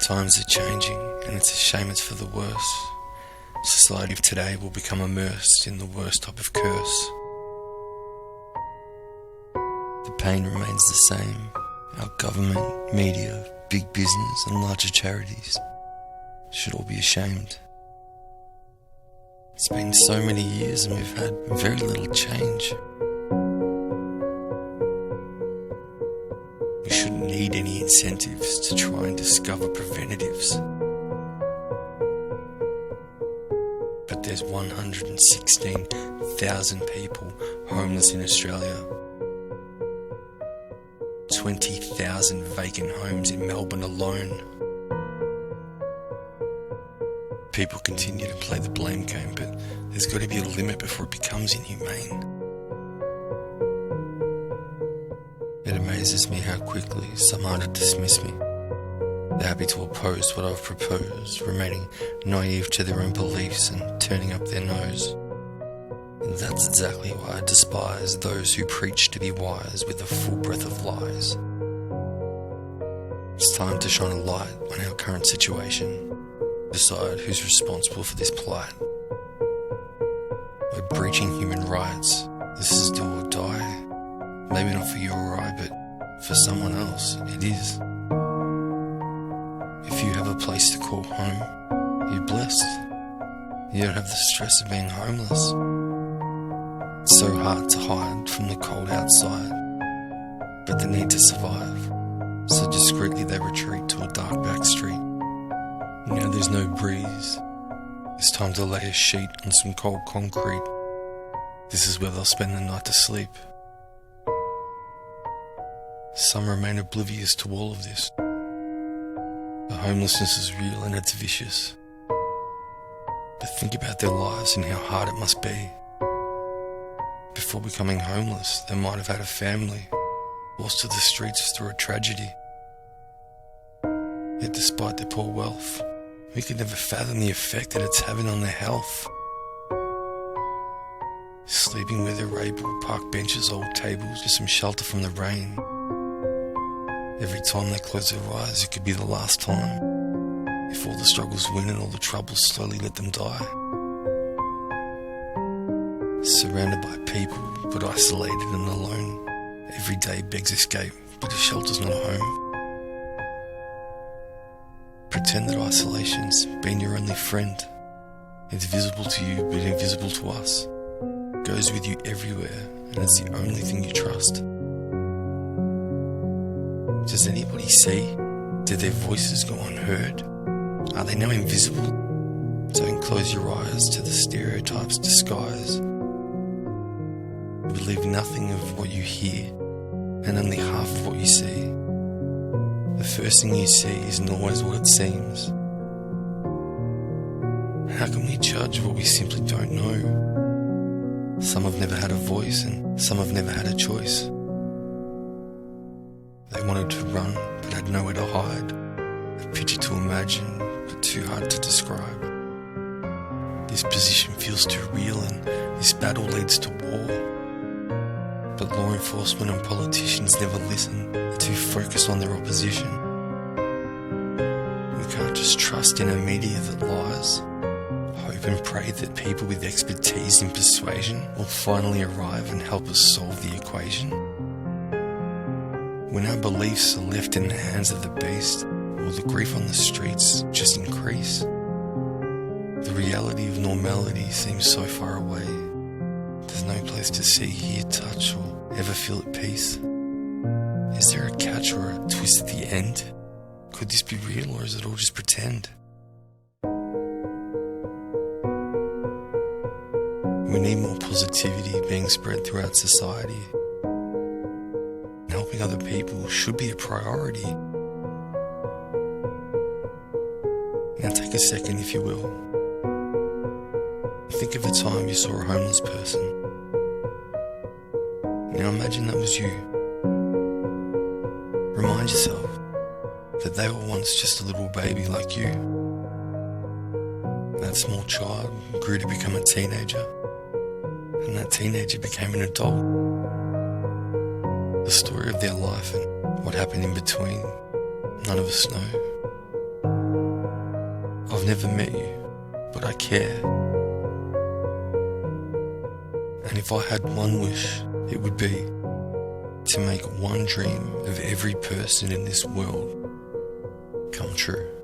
Times are changing, and it's a shame it's for the worse. Society of today will become immersed in the worst type of curse. The pain remains the same. Our government, media, big business and larger charities should all be ashamed. It's been so many years and we've had very little change. We shouldn't need any incentives to try and discover preventatives. But there's 116,000 people homeless in Australia. 20,000 vacant homes in Melbourne alone. People continue to play the blame game, but there's got to be a limit before it becomes inhumane. It amazes me how quickly some are to dismiss me. They're happy to oppose what I've proposed, remaining naive to their own beliefs and turning up their nose. And that's exactly why I despise those who preach to be wise with a full breath of lies. It's time to shine a light on our current situation. Decide who's responsible for this plight. We're breaching human rights. This is do or die. Maybe not for you or I, but for someone else, it is. If you have a place to call home, you're blessed. You don't have the stress of being homeless. It's so hard to hide from the cold outside, but the need to survive. So discreetly they retreat to a dark back street. Now there's no breeze. It's time to lay a sheet on some cold concrete. This is where they'll spend the night to sleep. Some remain oblivious to all of this. The homelessness is real and it's vicious. But think about their lives and how hard it must be. Before becoming homeless, they might have had a family, forced to the streets through a tragedy. Yet despite their poor wealth, we could never fathom the effect that it's having on their health. Sleeping where they're able, park benches, old tables, just some shelter from the rain. Every time they close their eyes, it could be the last time. If all the struggles win and all the troubles slowly let them die. Surrounded by people, but isolated and alone. Every day begs escape, but a shelter's not a home. Pretend that isolation's been your only friend. It's visible to you, but invisible to us. Goes with you everywhere, and it's the only thing you trust. Does anybody see? Did their voices go unheard? Are they now invisible? Don't close your eyes to the stereotypes disguise. Believe nothing of what you hear, and only half of what you see. The first thing you see isn't always what it seems. How can we judge what we simply don't know? Some have never had a voice, and some have never had a choice. They wanted to run, but had nowhere to hide. A picture to imagine, but too hard to describe. This position feels too real, and this battle leads to war. But law enforcement and politicians never listen. They're too focused on their opposition. We can't just trust in a media that lies. Hope and pray that people with expertise in persuasion will finally arrive and help us solve the equation. When our beliefs are left in the hands of the beast, will the grief on the streets just increase? The reality of normality seems so far away. There's no place to see, hear, touch, or ever feel at peace. Is there a catch or a twist at the end? Could this be real, or is it all just pretend? We need more positivity being spread throughout society. Helping other people should be a priority. Now take a second, if you will. Think of a time you saw a homeless person. Now imagine that was you. Remind yourself that they were once just a little baby like you. That small child grew to become a teenager, and that teenager became an adult. The story of their life and what happened in between, none of us know. never met you, but I care. And if I had one wish, it would be to make one dream of every person in this world come true.